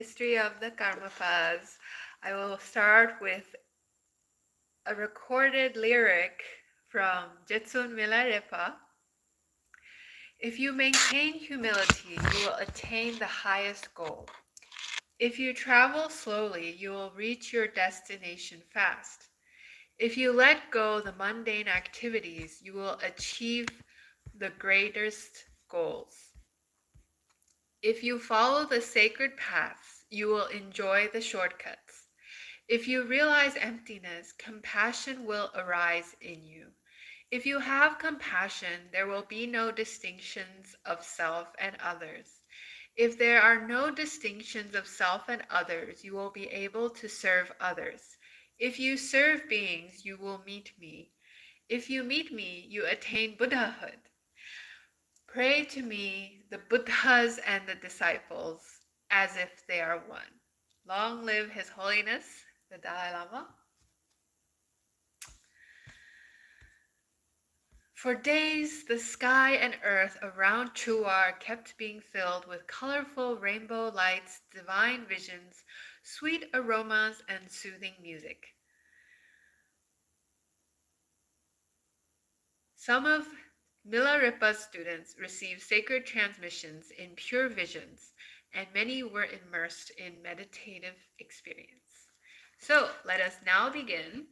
History of the Karmapas. I will start with a recorded lyric from Jetsun Milarepa. If you maintain humility, you will attain the highest goal. If you travel slowly, you will reach your destination fast. If you let go the mundane activities, you will achieve the greatest goals. If you follow the sacred paths, you will enjoy the shortcuts. If you realize emptiness, compassion will arise in you. If you have compassion, there will be no distinctions of self and others. If there are no distinctions of self and others, you will be able to serve others. If you serve beings, you will meet me. If you meet me, you attain Buddhahood. Pray to me, the Buddhas and the disciples, as if they are one. Long live His Holiness, the Dalai Lama. For days, the sky and earth around Chuar kept being filled with colorful rainbow lights, divine visions, sweet aromas, and soothing music. Some of Milarepa's students received sacred transmissions in pure visions, and many were immersed in meditative experience. So let us now begin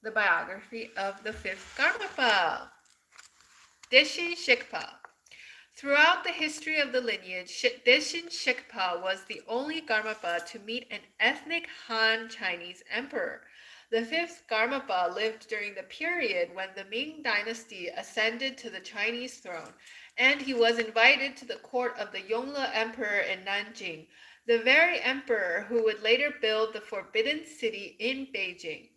the biography of the fifth Karmapa, Deshin Shikpa. Throughout the history of the lineage, Deshin Shikpa was the only Karmapa to meet an ethnic Han Chinese emperor. The fifth Karmapa lived during the period when the Ming dynasty ascended to the Chinese throne, and he was invited to the court of the Yongle emperor in Nanjing, the very emperor who would later build the Forbidden City in Beijing.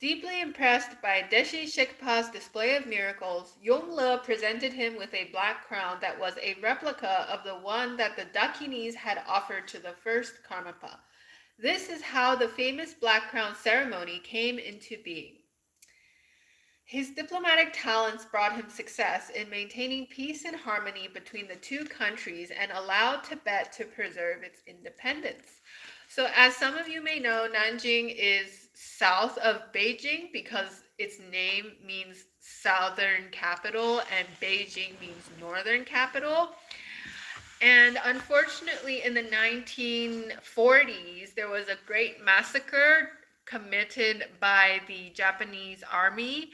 Deeply impressed by Deshin Shikpa's display of miracles, Yongle presented him with a black crown that was a replica of the one that the Dakinis had offered to the first Karmapa. This is how the famous black crown ceremony came into being. His diplomatic talents brought him success in maintaining peace and harmony between the two countries and allowed Tibet to preserve its independence. So, as some of you may know, Nanjing is south of Beijing because its name means southern capital and Beijing means northern capital. And unfortunately, in the 1940s, there was a great massacre committed by the Japanese army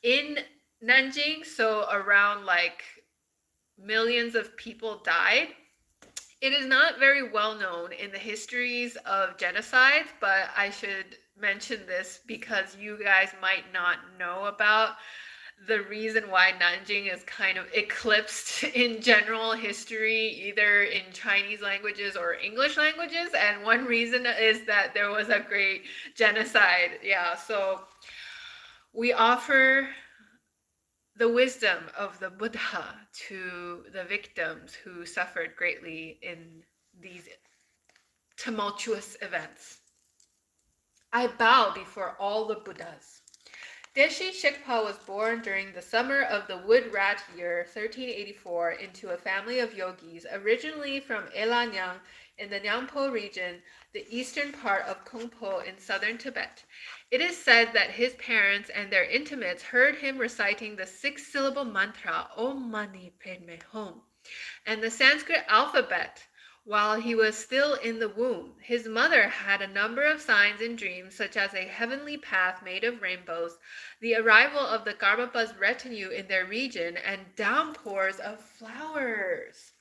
in Nanjing. So, around like millions of people died. It is not very well known in the histories of genocides, but I should mention this because you guys might not know about the reason why Nanjing is kind of eclipsed in general history, either in Chinese languages or English languages. And one reason is that there was a great genocide. Yeah, so we offer the wisdom of the Buddha to the victims who suffered greatly in these tumultuous events. I bow before all the Buddhas. Deshin Shikpa was born during the summer of the Wood Rat year 1384 into a family of yogis originally from Elanyang in the Nyangpo region, the eastern part of Kungpo in southern Tibet. It is said that his parents and their intimates heard him reciting the six-syllable mantra Om Mani Padme Hum and the Sanskrit alphabet while he was still in the womb. His mother had a number of signs in dreams, such as a heavenly path made of rainbows, the arrival of the Karmapa's retinue in their region, and downpours of flowers.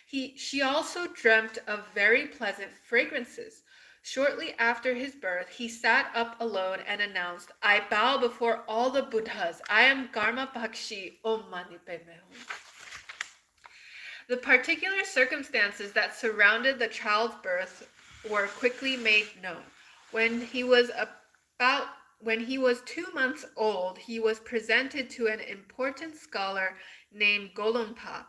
She also dreamt of very pleasant fragrances. Shortly after his birth, he sat up alone and announced, I bow before all the Buddhas. I am Karma Pakshi Om Mani Padme Hum. The particular circumstances that surrounded the child's birth were quickly made known. When he was 2 months old, he was presented to an important scholar named Golompa.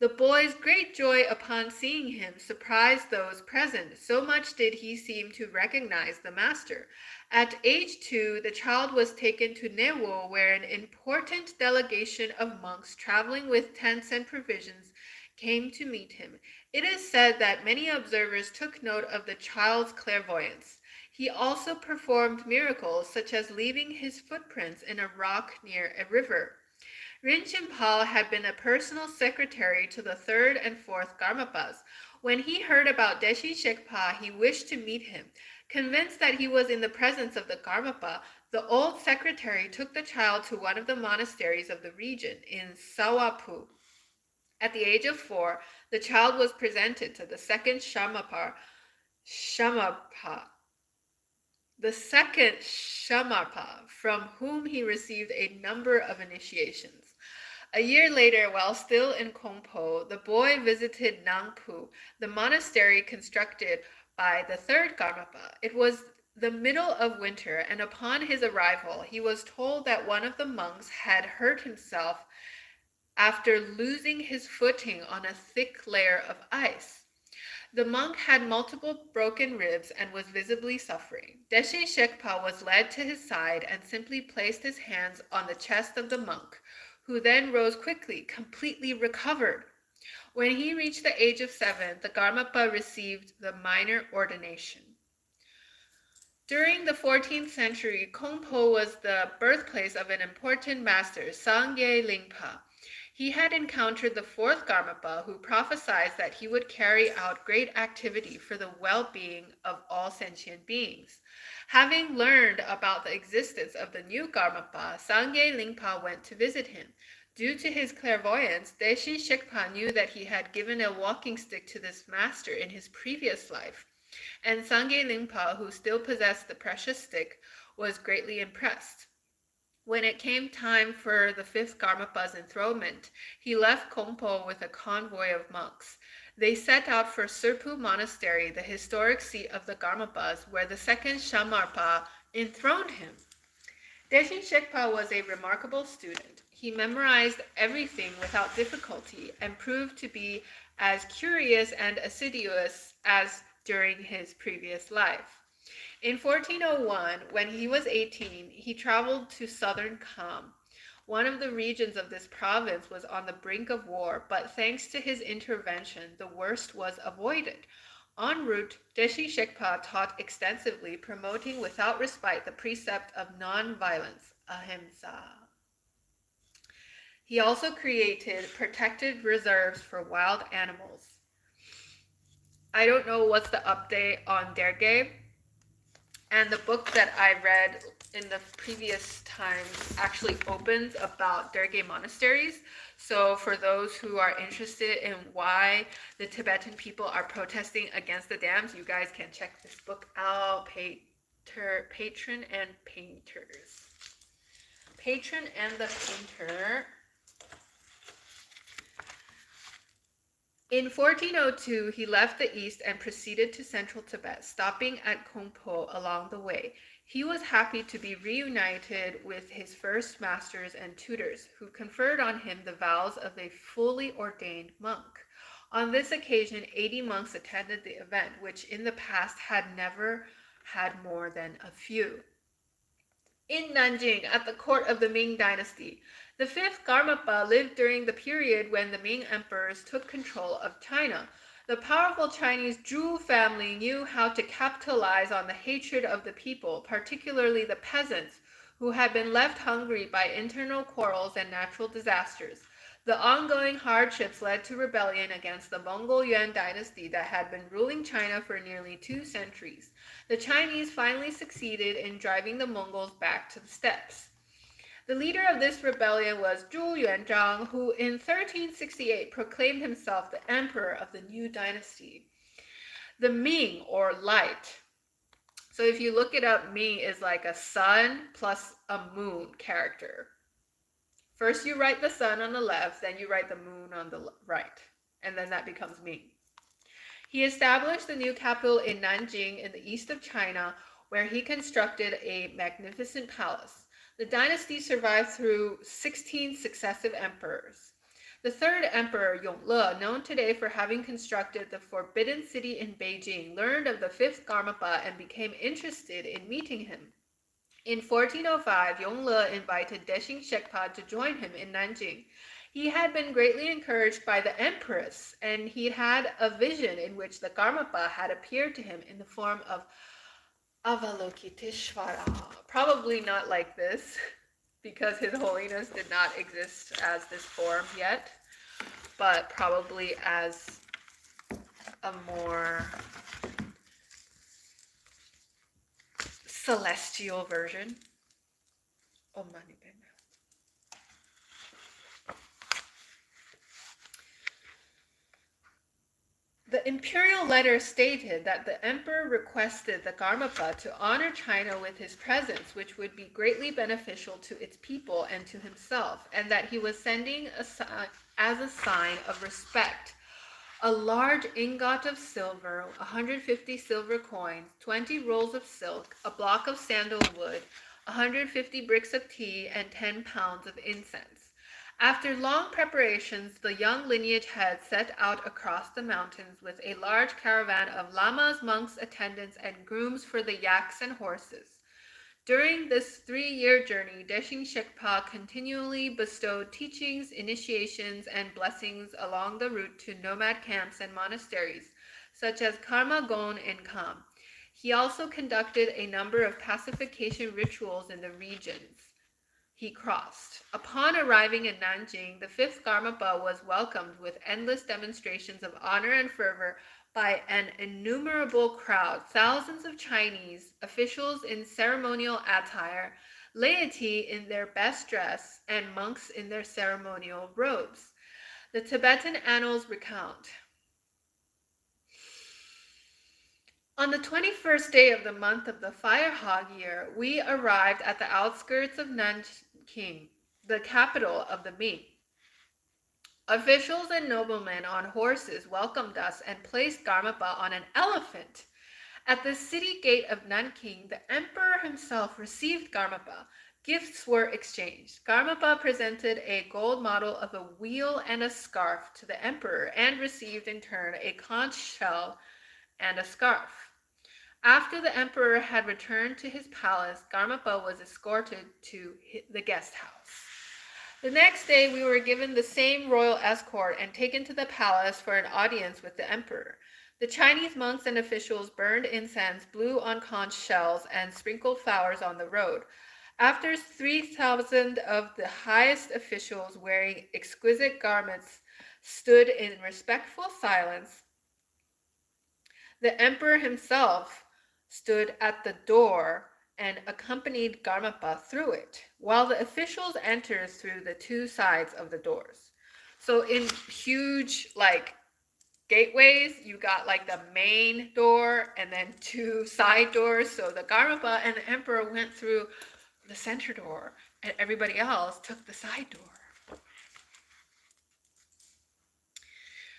The boy's great joy upon seeing him surprised those present, so much did he seem to recognize the master. At age 2, the child was taken to Newo, where an important delegation of monks traveling with tents and provisions came to meet him. It is said that many observers took note of the child's clairvoyance. He also performed miracles such as leaving his footprints in a rock near a river. Rinchen had been a personal secretary to the third and fourth Karmapas. When he heard about Deshi Shekpa, he wished to meet him. Convinced that he was in the presence of the Karmapa, the old secretary took the child to one of the monasteries of the region in Sawapu. At the age of 4, the child was presented to the second Shamarpa, from whom he received a number of initiations. A year later, while still in Kongpo, the boy visited Nangpu, the monastery constructed by the third Karmapa. It was the middle of winter, and upon his arrival, he was told that one of the monks had hurt himself after losing his footing on a thick layer of ice. The monk had multiple broken ribs and was visibly suffering. Deshe Shekpa was led to his side and simply placed his hands on the chest of the monk, who then rose quickly, completely recovered. When he reached the age of 7, the Karmapa received the minor ordination. During the 14th century, Kongpo was the birthplace of an important master, Sangye Lingpa. He had encountered the fourth Karmapa, who prophesied that he would carry out great activity for the well-being of all sentient beings. Having learned about the existence of the new Karmapa, Sangye Lingpa went to visit him. Due to his clairvoyance, Deshi Shekpa knew that he had given a walking stick to this master in his previous life, and Sangye Lingpa, who still possessed the precious stick, was greatly impressed. When it came time for the fifth Karmapa's enthronement, he left Kongpo with a convoy of monks. They set out for Serpu Monastery, the historic seat of the Karmapas, where the second Shamarpa enthroned him. Deshin Shekpa was a remarkable student. He memorized everything without difficulty and proved to be as curious and assiduous as during his previous life. In 1401, when he was 18, he traveled to southern Kham. One of the regions of this province was on the brink of war, but thanks to his intervention, the worst was avoided. En route, Deshi Shekpa taught extensively, promoting without respite the precept of non-violence, ahimsa. He also created protected reserves for wild animals. I don't know what's the update on Derge. And the book that I read in the previous times actually opens about Derge monasteries. So for those who are interested in why the Tibetan people are protesting against the dams, you guys can check this book out, Patron and Painters. Patron and the Painter. In 1402, he left the east and proceeded to central Tibet, stopping at Kongpo along the way. He was happy to be reunited with his first masters and tutors, who conferred on him the vows of a fully ordained monk. On this occasion, 80 monks attended the event, which in the past had never had more than a few. In Nanjing, at the court of the Ming dynasty, the fifth Karmapa lived during the period when the Ming emperors took control of China. The powerful Chinese Zhou family knew how to capitalize on the hatred of the people, particularly the peasants, who had been left hungry by internal quarrels and natural disasters. The ongoing hardships led to rebellion against the Mongol Yuan dynasty that had been ruling China for nearly 2 centuries. The Chinese finally succeeded in driving the Mongols back to the steppes. The leader of this rebellion was Zhu Yuanzhang, who in 1368 proclaimed himself the emperor of the new dynasty. The Ming, or light. So if you look it up, Ming is like a sun plus a moon character. First you write the sun on the left, then you write the moon on the right, and then that becomes Ming. He established the new capital in Nanjing in the east of China, where he constructed a magnificent palace. The dynasty survived through 16 successive emperors. The third emperor, Yongle, known today for having constructed the Forbidden City in Beijing, learned of the fifth Karmapa and became interested in meeting him. In 1405, Yongle invited Deshing Shekpa to join him in Nanjing. He had been greatly encouraged by the empress, and he had a vision in which the Karmapa had appeared to him in the form of Avalokiteshvara. Probably not like this, because His Holiness did not exist as this form yet, but probably as a more celestial version. Om Mani Padme. The imperial letter stated that the emperor requested the Karmapa to honor China with his presence, which would be greatly beneficial to its people and to himself, and that he was sending as a sign of respect a large ingot of silver, 150 silver coins, 20 rolls of silk, a block of sandalwood, 150 bricks of tea, and 10 pounds of incense. After long preparations, the young lineage head set out across the mountains with a large caravan of lamas, monks, attendants, and grooms for the yaks and horses. During this 3-year journey, Deshing Shekpa continually bestowed teachings, initiations, and blessings along the route to nomad camps and monasteries, such as Karma Gon and Kam. He also conducted a number of pacification rituals in the regions he crossed. Upon arriving in Nanjing, the fifth Karmapa was welcomed with endless demonstrations of honor and fervor by an innumerable crowd, thousands of Chinese, officials in ceremonial attire, laity in their best dress, and monks in their ceremonial robes. The Tibetan annals recount. On the 21st day of the month of the Fire Hog year, we arrived at the outskirts of Nanking, the capital of the Ming. Officials and noblemen on horses welcomed us and placed Karmapa on an elephant. At the city gate of Nanking, the emperor himself received Karmapa. Gifts were exchanged. Karmapa presented a gold model of a wheel and a scarf to the emperor and received in turn a conch shell and a scarf. After the emperor had returned to his palace, Karmapa was escorted to the guest house. The next day, we were given the same royal escort and taken to the palace for an audience with the emperor. The Chinese monks and officials burned incense, blew on conch shells, and sprinkled flowers on the road. After 3,000 of the highest officials wearing exquisite garments stood in respectful silence, the emperor himself stood at the door and accompanied Karmapa through it, while the officials entered through the two sides of the doors. So in huge, gateways, you got the main door and then two side doors. So the Karmapa and the emperor went through the center door, and everybody else took the side door.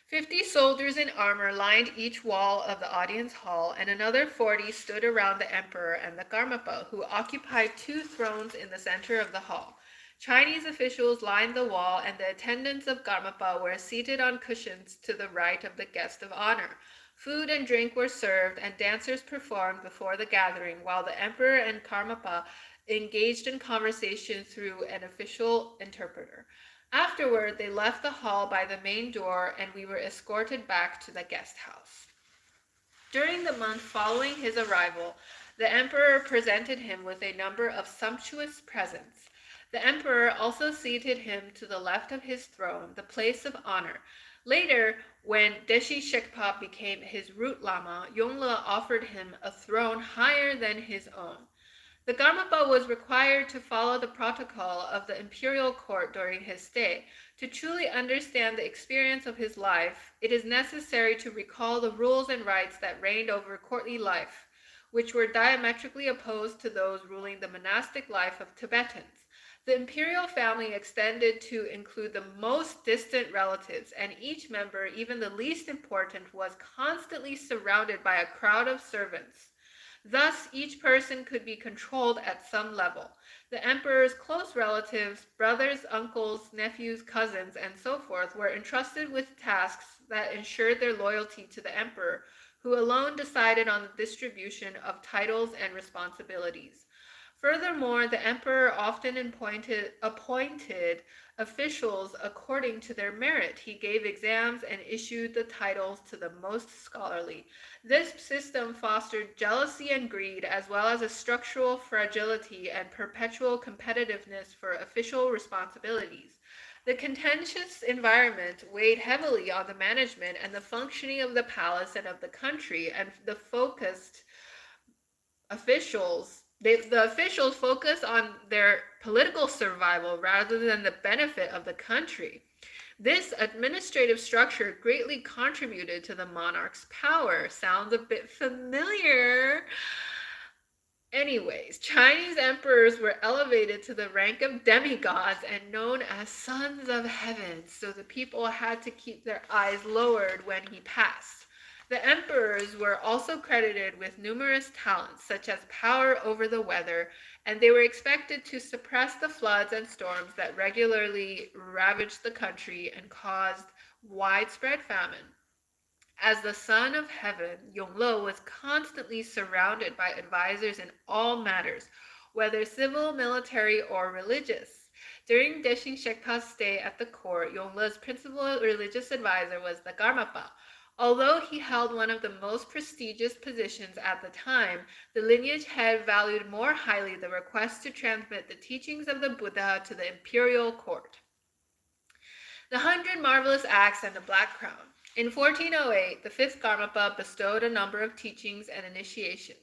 50 soldiers in armor lined each wall of the audience hall, and another 40 stood around the emperor and the Karmapa, who occupied two thrones in the center of the hall. Chinese officials lined the wall, and the attendants of Karmapa were seated on cushions to the right of the guest of honor. Food and drink were served, and dancers performed before the gathering, while the emperor and Karmapa engaged in conversation through an official interpreter. Afterward, they left the hall by the main door, and we were escorted back to the guest house. During the month following his arrival, the emperor presented him with a number of sumptuous presents. The emperor also seated him to the left of his throne, the place of honor. Later, when Deshi Shekpa became his root lama, Yongle offered him a throne higher than his own. The Karmapa was required to follow the protocol of the imperial court during his stay. To truly understand the experience of his life, it is necessary to recall the rules and rights that reigned over courtly life, which were diametrically opposed to those ruling the monastic life of Tibetans. The imperial family extended to include the most distant relatives, and each member, even the least important, was constantly surrounded by a crowd of servants. Thus, each person could be controlled at some level. The emperor's close relatives, brothers, uncles, nephews, cousins, and so forth, were entrusted with tasks that ensured their loyalty to the emperor, who alone decided on the distribution of titles and responsibilities. Furthermore, the emperor often appointed officials according to their merit. He gave exams and issued the titles to the most scholarly. This system fostered jealousy and greed, as well as a structural fragility and perpetual competitiveness for official responsibilities. The contentious environment weighed heavily on the management and the functioning of the palace and of the country, and the officials focus on their political survival rather than the benefit of the country. This administrative structure greatly contributed to the monarch's power. Sounds a bit familiar. Anyways, Chinese emperors were elevated to the rank of demigods and known as sons of heaven, so the people had to keep their eyes lowered when he passed. The emperors were also credited with numerous talents, such as power over the weather, and they were expected to suppress the floods and storms that regularly ravaged the country and caused widespread famine. As the son of heaven, Yongle was constantly surrounded by advisors in all matters, whether civil, military, or religious. During Deshin Shekpa's stay at the court, Yongle's principal religious advisor was the Karmapa. Although he held one of the most prestigious positions at the time, the lineage head valued more highly the request to transmit the teachings of the Buddha to the imperial court. The 100 Marvelous Acts and the Black Crown. In 1408, the fifth Karmapa bestowed a number of teachings and initiations.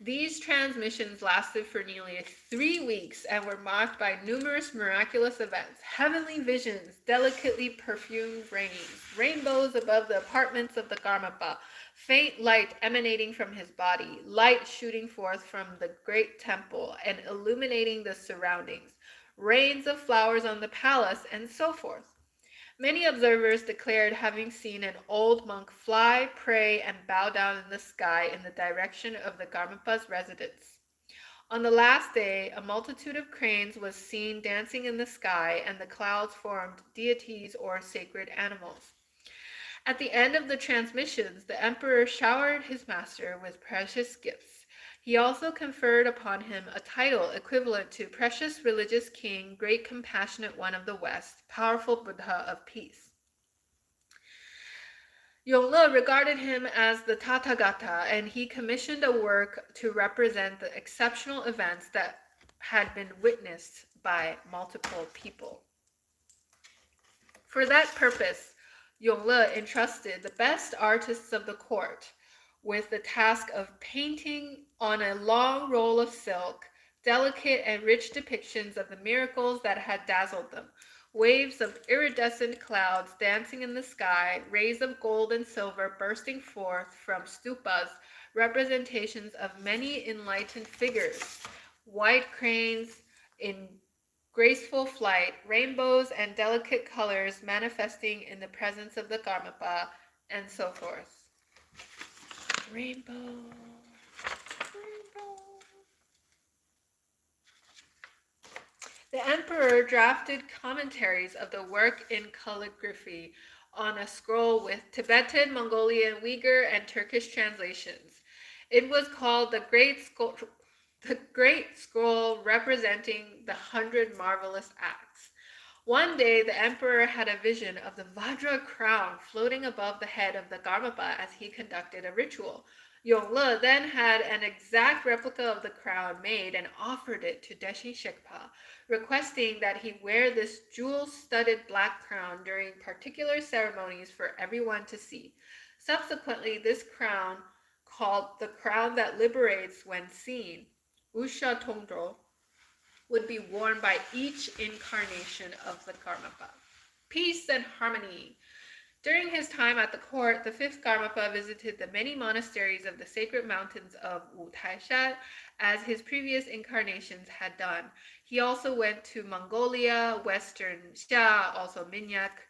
These transmissions lasted for nearly 3 weeks and were marked by numerous miraculous events: heavenly visions, delicately perfumed rains, rainbows above the apartments of the Karmapa, faint light emanating from his body, light shooting forth from the great temple and illuminating the surroundings, rains of flowers on the palace, and so forth. Many observers declared having seen an old monk fly, pray, and bow down in the sky in the direction of the Karmapa's residence. On the last day, a multitude of cranes was seen dancing in the sky, and the clouds formed deities or sacred animals. At the end of the transmissions, the emperor showered his master with precious gifts. He also conferred upon him a title equivalent to Precious Religious King, Great Compassionate One of the West, Powerful Buddha of Peace. Yongle regarded him as the Tathagata, and he commissioned a work to represent the exceptional events that had been witnessed by multiple people. For that purpose, Yongle entrusted the best artists of the court with the task of painting on a long roll of silk delicate and rich depictions of the miracles that had dazzled them. Waves of iridescent clouds dancing in the sky, rays of gold and silver bursting forth from stupas, representations of many enlightened figures, white cranes in graceful flight, rainbows and delicate colors manifesting in the presence of the Karmapa, and so forth. Rainbow. The emperor drafted commentaries of the work in calligraphy on a scroll with Tibetan, Mongolian, Uyghur, and Turkish translations. It was called the Great Scroll representing the 100 Marvelous Acts. One day, the emperor had a vision of the Vajra crown floating above the head of the Karmapa as he conducted a ritual. Yongle then had an exact replica of the crown made and offered it to Deshin Shekpa, requesting that he wear this jewel-studded black crown during particular ceremonies for everyone to see. Subsequently, this crown, called the crown that liberates when seen, Usha Tongdro, would be worn by each incarnation of the Karmapa. Peace and harmony. During his time at the court, the fifth Karmapa visited the many monasteries of the sacred mountains of Wu Taisha, as his previous incarnations had done. He also went to Mongolia, Western Xia, also Minyak,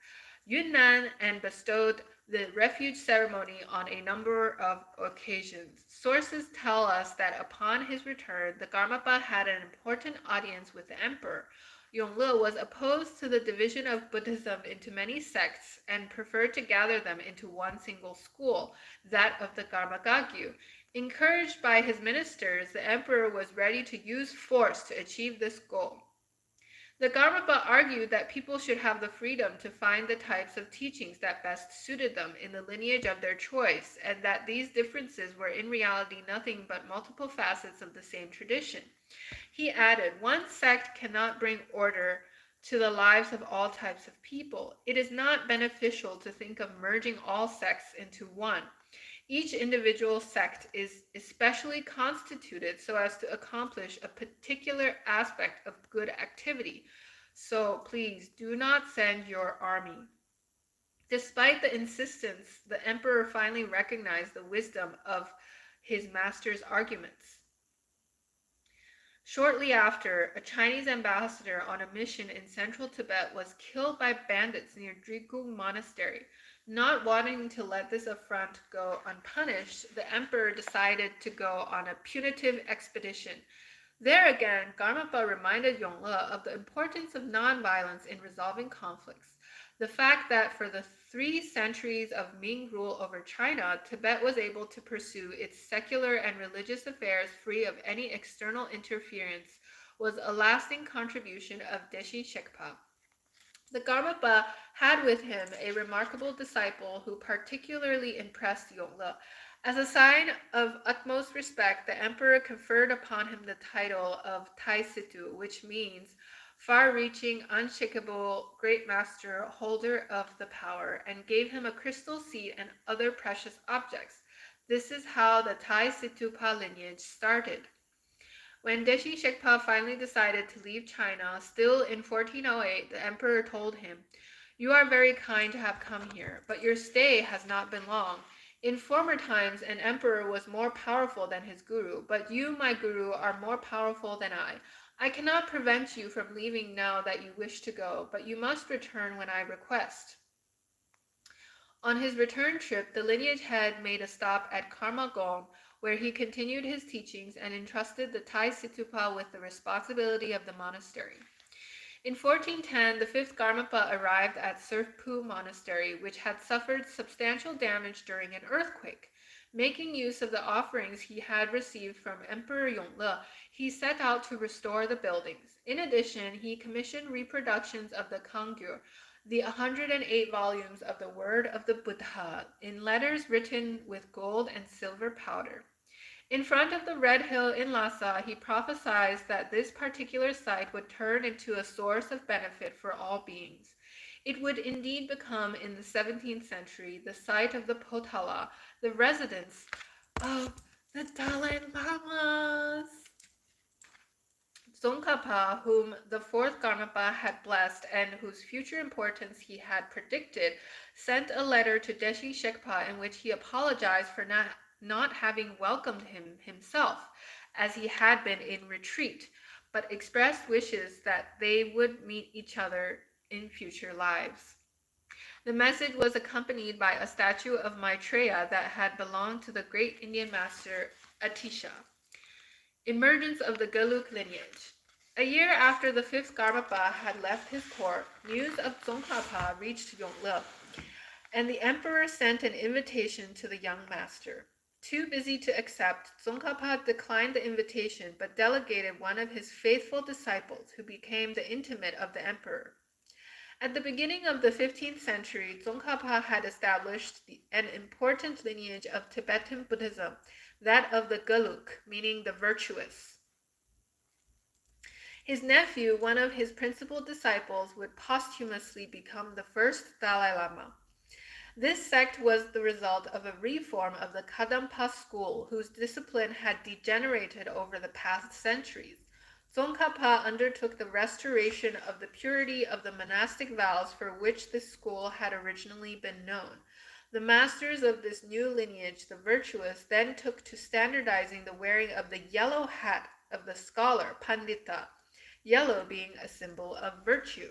Yunnan, and bestowed the refuge ceremony on a number of occasions. Sources tell us that upon his return, the Karmapa had an important audience with the emperor. Yongle was opposed to the division of Buddhism into many sects and preferred to gather them into one single school, that of the Karma Gagyu. Encouraged by his ministers, the emperor was ready to use force to achieve this goal. The Karmapa argued that people should have the freedom to find the types of teachings that best suited them in the lineage of their choice, and that these differences were in reality nothing but multiple facets of the same tradition. He added, one sect cannot bring order to the lives of all types of people. It is not beneficial to think of merging all sects into one. Each individual sect is especially constituted so as to accomplish a particular aspect of good activity. So please do not send your army. Despite the insistence, the emperor finally recognized the wisdom of his master's arguments. Shortly after, a Chinese ambassador on a mission in central Tibet was killed by bandits near Drigung Monastery. Not wanting to let this affront go unpunished, the emperor decided to go on a punitive expedition. There again, Karmapa reminded Yongle of the importance of nonviolence in resolving conflicts. The fact that for the 3 centuries of Ming rule over China, Tibet was able to pursue its secular and religious affairs free of any external interference was a lasting contribution of Deshi Shekpa. The Karmapa had with him a remarkable disciple who particularly impressed Yongle. As a sign of utmost respect, the emperor conferred upon him the title of Tai Situ, which means far-reaching, unshakable, great master, holder of the power, and gave him a crystal seat and other precious objects. This is how the Tai Situpa lineage started. When Deshi Shekpa finally decided to leave China, still in 1408, the emperor told him, "You are very kind to have come here, but your stay has not been long. In former times, an emperor was more powerful than his guru, but you, my guru, are more powerful than I. I cannot prevent you from leaving now that you wish to go, but you must return when I request." On his return trip, the lineage head made a stop at Karmagong, where he continued his teachings and entrusted the Tai Situpa with the responsibility of the monastery. In 1410, the fifth Karmapa arrived at Serpu Monastery, which had suffered substantial damage during an earthquake. Making use of the offerings he had received from Emperor Yongle, he set out to restore the buildings. In addition, he commissioned reproductions of the Kangyo, the 108 volumes of the Word of the Buddha, in letters written with gold and silver powder. In front of the Red Hill in Lhasa, he prophesied that this particular site would turn into a source of benefit for all beings. It would indeed become, in the 17th century, the site of the Potala, the residence of the Dalai Lamas. Tsongkhapa, whom the fourth Karmapa had blessed and whose future importance he had predicted, sent a letter to Deshi Shekpa in which he apologized for not having welcomed him himself, as he had been in retreat, but expressed wishes that they would meet each other in future lives. The message was accompanied by a statue of Maitreya that had belonged to the great Indian master Atisha. Emergence of the Gelug lineage. A year after the fifth Karmapa had left his court, news of Tsongkhapa reached Yongle, and the emperor sent an invitation to the young master. Too busy to accept, Tsongkhapa declined the invitation but delegated one of his faithful disciples, who became the intimate of the emperor. At the beginning of the 15th century, Tsongkhapa had established an important lineage of Tibetan Buddhism, that of the Gelug, meaning the virtuous. His nephew, one of his principal disciples, would posthumously become the first Dalai Lama. This sect was the result of a reform of the Kadampa school, whose discipline had degenerated over the past centuries. Tsongkhapa undertook the restoration of the purity of the monastic vows for which this school had originally been known. The masters of this new lineage, the virtuous, then took to standardizing the wearing of the yellow hat of the scholar, Pandita, yellow being a symbol of virtue.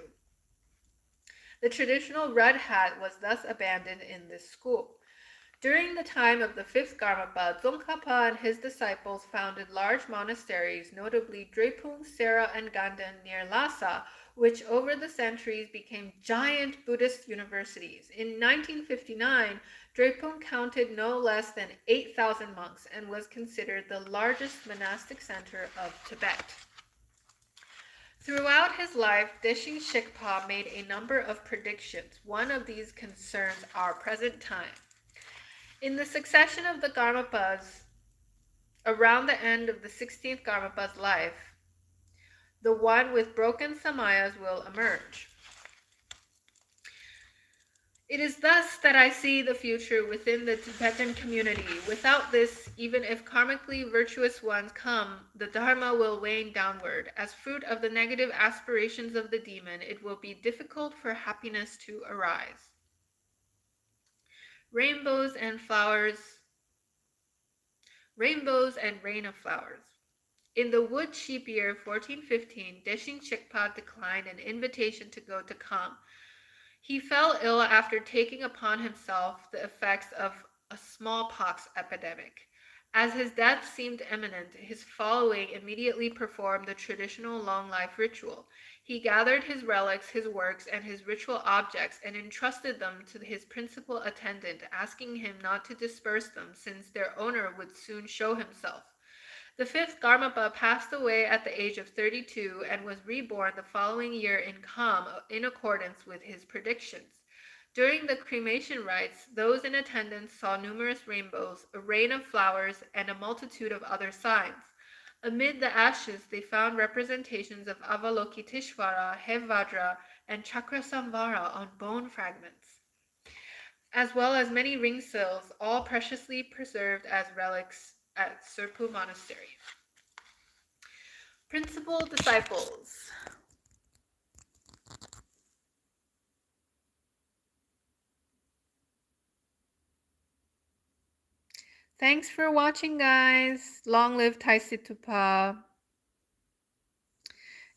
The traditional red hat was thus abandoned in this school. During the time of the fifth Karmapa, Tsongkhapa and his disciples founded large monasteries, notably Drepung, Sera, and Ganden near Lhasa, which over the centuries became giant Buddhist universities. In 1959, Drepung counted no less than 8,000 monks and was considered the largest monastic center of Tibet. Throughout his life, Deshin Shikpa made a number of predictions. One of these concerns our present time. In the succession of the Karmapas, around the end of the 16th Karmapa's life, the one with broken samayas will emerge. It is thus that I see the future within the Tibetan community. Without this, even if karmically virtuous ones come, the Dharma will wane downward. As fruit of the negative aspirations of the demon, it will be difficult for happiness to arise. Rainbows and rain of flowers. In the wood sheep year 1415, Deshin Shikpa declined an invitation to go to Kham. He fell ill after taking upon himself the effects of a smallpox epidemic. As his death seemed imminent, his following immediately performed the traditional long life ritual. He gathered his relics, his works, and his ritual objects and entrusted them to his principal attendant, asking him not to disperse them since their owner would soon show himself. The fifth Karmapa passed away at the age of 32 and was reborn the following year in Kham in accordance with his predictions. During the cremation rites, those in attendance saw numerous rainbows, a rain of flowers, and a multitude of other signs. Amid the ashes, they found representations of Avalokiteshvara, Hevajra, and Chakrasamvara on bone fragments, as well as many ring seals, all preciously preserved as relics at Serpu Monastery. Principal disciples. Thanks for watching, guys. Long live Taisitupa.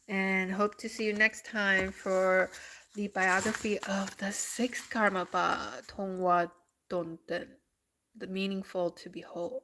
And hope to see you next time for the biography of the sixth Karmapa, Tongwa Donten, the meaningful to behold.